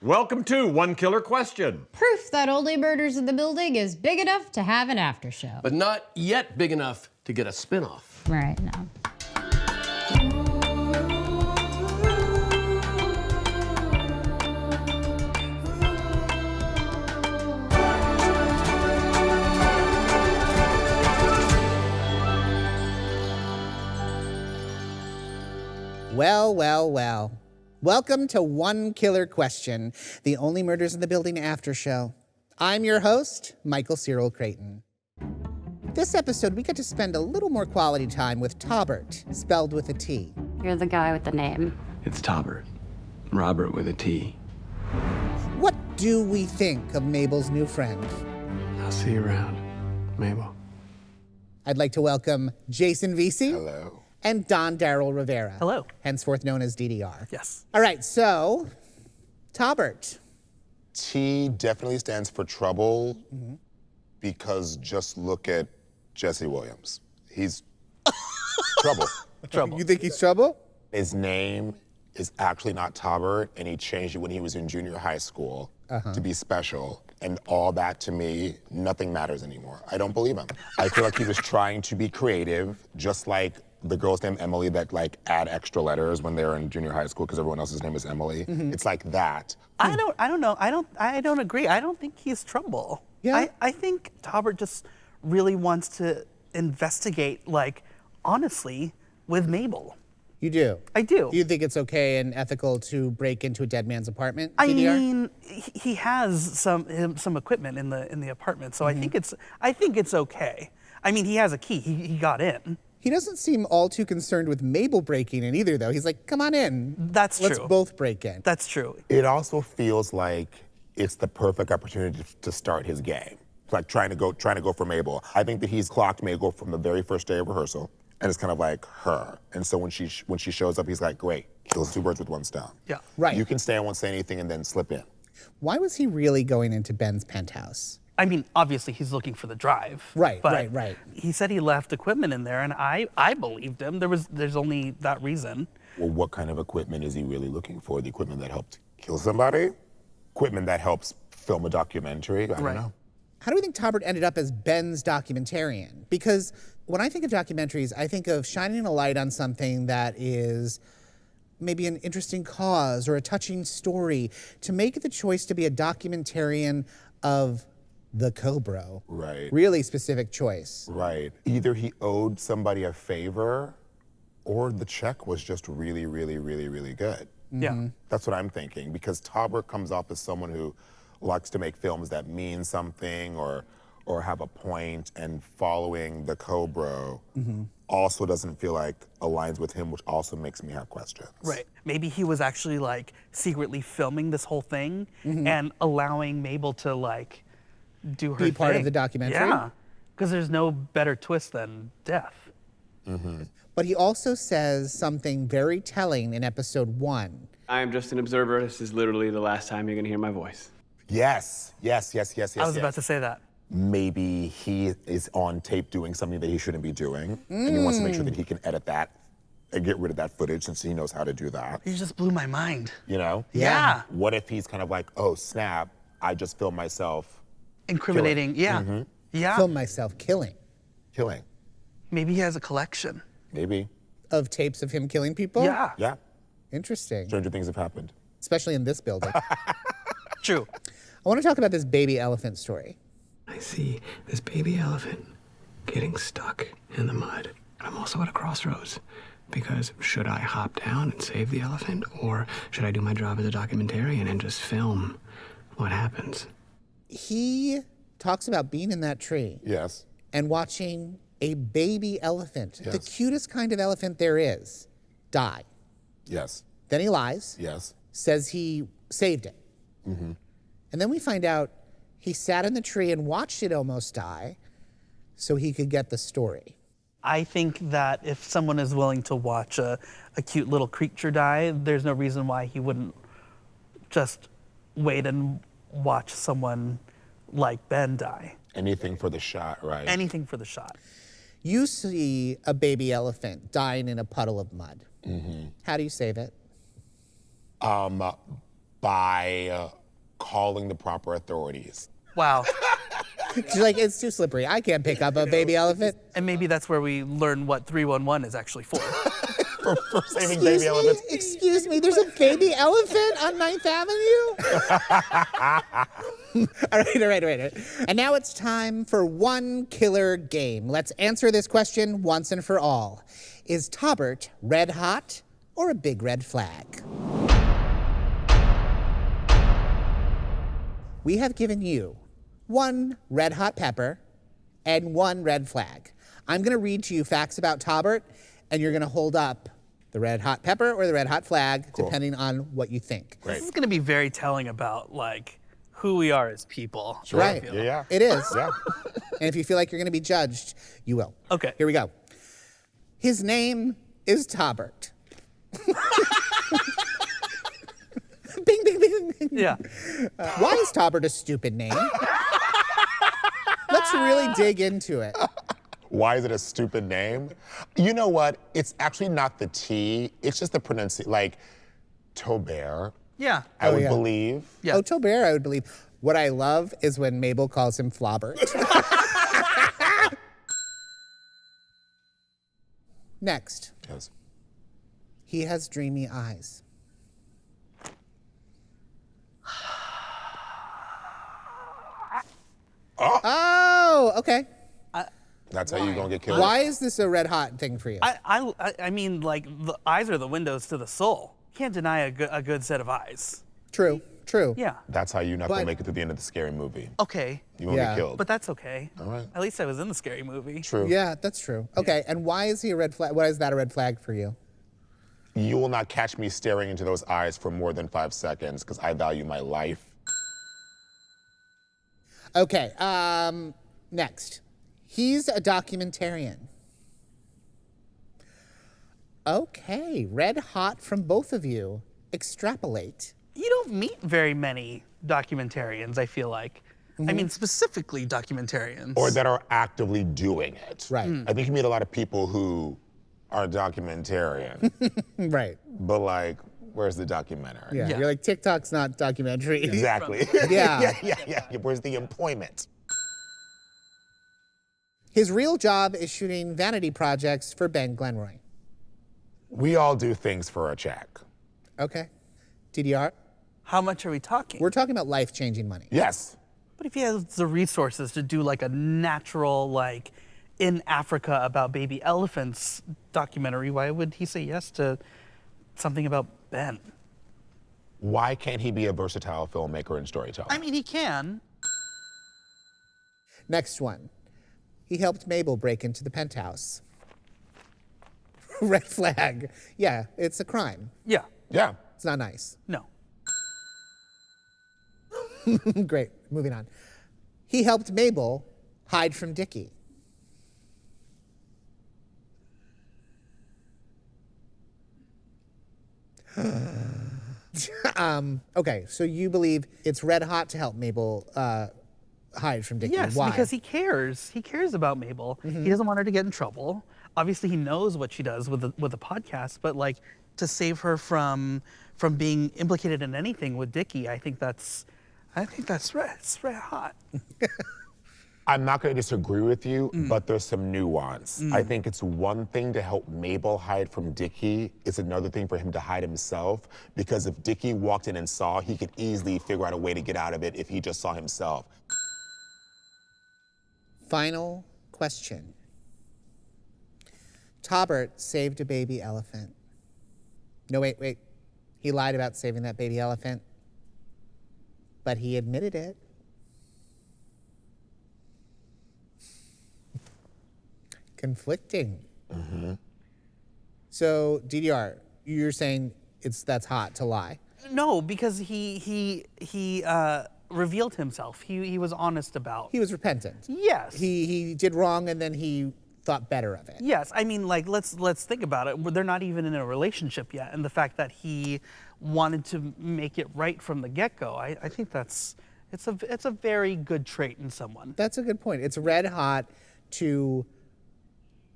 Welcome to One Killer Question. Proof that Only Murders in the Building is big enough to have an after show. But not yet big enough to get a spinoff. Right, no. Well, well, well. Welcome to One Killer Question, the Only Murders in the Building after show. I'm your host, Michael Cyril Creighton. This episode, we get to spend a little more quality time with Tobert, spelled with a T. You're the guy with the name. It's Tobert. Robert with a T. What do we think of Mabel's new friend? I'll see you around, Mabel. I'd like to welcome Jason Veasey. Hello. And Don Darryl Rivera. Hello. Henceforth known as DDR. Yes. All right, so, Tobert. T definitely stands for trouble because just look at Jesse Williams. He's trouble. Trouble. You think he's trouble? His name is actually not Tobert, and he changed it when he was in junior high school to be special. And all that, to me, nothing matters anymore. I don't believe him. I feel like he was trying to be creative, just like the girls named Emily that like add extra letters when they're in junior high school because everyone else's name is Emily. It's like that. I don't know. I don't agree. I don't think he's trouble. Yeah? I think Tobert just really wants to investigate, like, honestly, with Mabel. You do? I do. You think it's okay and ethical to break into a dead man's apartment, I DDR? mean, he has some equipment in the apartment, so I think it's okay. I mean, he has a key. He got in. He doesn't seem all too concerned with Mabel breaking in either, though. He's like, come on in. That's Let's true. both break in. That's true. It also feels like it's the perfect opportunity to start his game. It's like trying to go for Mabel. I think that he's clocked Mabel from the very first day of rehearsal, and it's kind of like her. And so when she shows up, he's like, great, kills two birds with one stone. Yeah. Right. You can stay and won't say anything and then slip in. Why was he really going into Ben's penthouse? I mean, obviously he's looking for the drive. Right, but right. He said he left equipment in there, and I believed him. There's only that reason. Well, what kind of equipment is he really looking for? The equipment that helped kill somebody? Equipment that helps film a documentary? I don't Right. know. How do we think Tobert ended up as Ben's documentarian? Because when I think of documentaries, I think of shining a light on something that is maybe an interesting cause or a touching story. To make the choice to be a documentarian of the Cobro. Right. Really specific choice. Right. Either he owed somebody a favor or the check was just really, really, really, really good. Yeah. That's what I'm thinking, because Tobert comes off as someone who likes to make films that mean something or have a point, and following the Cobro also doesn't feel like aligns with him, which also makes me have questions. Right. Maybe he was actually like secretly filming this whole thing and allowing Mabel to like do her Be part of thing. the documentary? Yeah. Because there's no better twist than death. But he also says something very telling in episode 1. I am just an observer. This is literally the last time you're gonna hear my voice. Yes. I was about to say that. Maybe he is on tape doing something that he shouldn't be doing, and he wants to make sure that he can edit that and get rid of that footage since he knows how to do that. You just blew my mind. You know? Yeah. What if he's kind of like, oh, snap, I just filmed myself Incriminating. Yeah. Yeah. Film myself killing. killing. Maybe he has a collection. Maybe. Of tapes of him killing people? Yeah. Yeah. Interesting. Stranger things have happened. Especially in this building. True. I want to talk about this baby elephant story. I see this baby elephant getting stuck in the mud. I'm also at a crossroads because should I hop down and save the elephant, or should I do my job as a documentarian and just film what happens? He talks about being in that tree Yes. and watching a baby elephant, the Yes. cutest kind of elephant there is, die. Yes. Then he lies, Yes. says he saved it. And then we find out he sat in the tree and watched it almost die so he could get the story. I think that if someone is willing to watch a cute little creature die, there's no reason why he wouldn't just wait and watch someone like Ben die. Anything for the shot, right? Anything for the shot. You see a baby elephant dying in a puddle of mud. How do you save it? by calling the proper authorities. Wow. She's like, it's too slippery. I can't pick up a baby elephant. And maybe that's where we learn what 311 is actually for. For saving baby elephants. Excuse me, there's a baby elephant on 9th Avenue? All right. And now it's time for one killer game. Let's answer this question once and for all. Is Tobert red hot or a big red flag? We have given you one red hot pepper and one red flag. I'm gonna read to you facts about Tobert, and you're gonna hold up the red hot pepper or the red hot flag, depending on what you think. Great. This is going to be very telling about like who we are as people. Sure. Right. Yeah. It is. Yeah. And if you feel like you're gonna be judged, you will. Okay. Here we go. His name is Tobert. Bing, bing, bing, bing. Yeah. Why is Tobert a stupid name? Let's really dig into it. Why is it a stupid name? You know what? It's actually not the T. It's just the pronunciation. Like, Tobert, Yeah. I would yeah. believe. Yeah. Oh, Tobert, I would believe. What I love is when Mabel calls him Flobbert. Next, Yes. he has dreamy eyes. Oh, okay. That's how you're gonna get killed. Why is this a red hot thing for you? I mean, like, the eyes are the windows to the soul. Can't deny a good set of eyes. True. Yeah. That's how you're not gonna But- make it to the end of the scary movie. Okay. You won't Yeah. get killed. But that's okay. All right. At least I was in the scary movie. True. Yeah, that's true. Okay, and why is he a red flag? Why is that a red flag for you? You will not catch me staring into those eyes for more than 5 seconds because I value my life. Okay, next. He's a documentarian. Okay, red hot from both of you. Extrapolate. You don't meet very many documentarians, I feel like. I mean, specifically documentarians. Or that are actively doing it. Right. I think you meet a lot of people who are documentarian, Right. but like, where's the documentary? Yeah. Yeah. You're like, TikTok's not documentary. Exactly. Yeah. yeah. Where's the employment? His real job is shooting vanity projects for Ben Glenroy. We all do things for a check. Okay. DDR? How much are we talking? We're talking about life-changing money. Yes. But if he has the resources to do like a natural, like, in Africa about baby elephants documentary, why would he say yes to something about Ben? Why can't he be a versatile filmmaker and storyteller? I mean, he can. Next one. He helped Mabel break into the penthouse. Red flag. Yeah, it's a crime. Yeah. Yeah. It's not nice. No. Great, moving on. He helped Mabel hide from Dickie. Okay, so you believe it's red hot to help Mabel hide from Dickie. Yes, Why? because he cares. He cares about Mabel. He doesn't want her to get in trouble. Obviously, he knows what she does with the podcast, but like to save her from being implicated in anything with Dickie, I think that's red. It's red hot. I'm not going to disagree with you, but there's some nuance. I think it's one thing to help Mabel hide from Dickie. It's another thing for him to hide himself, because if Dickie walked in and saw, he could easily figure out a way to get out of it if he just saw himself. Final question. Tobert saved a baby elephant. No, wait. He lied about saving that baby elephant, but he admitted it. Conflicting. So, DDR, you're saying that's hot to lie. No, because he revealed himself. He was honest about. He was repentant. Yes. He did wrong and then he thought better of it. Yes, I mean, like, let's think about it. They're not even in a relationship yet, and the fact that he wanted to make it right from the get-go, I think it's a very good trait in someone. That's a good point. It's red hot to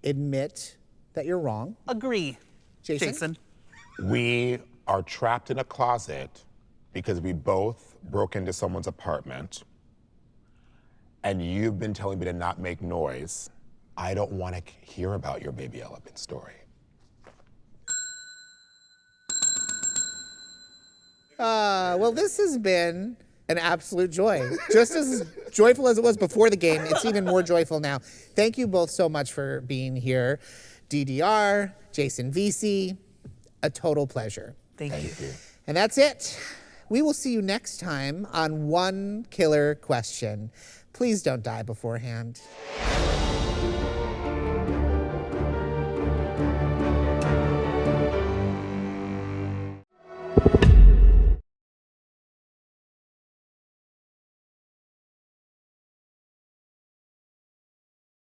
admit that you're wrong. Agree, Jason? We are trapped in a closet because we both broke into someone's apartment and you've been telling me to not make noise, I don't want to hear about your baby elephant story. Well, this has been an absolute joy. Just as joyful as it was before the game, it's even more joyful now. Thank you both so much for being here. DDR, Jason Veasey, a total pleasure. Thank you. And that's it. We will see you next time on One Killer Question. Please don't die beforehand.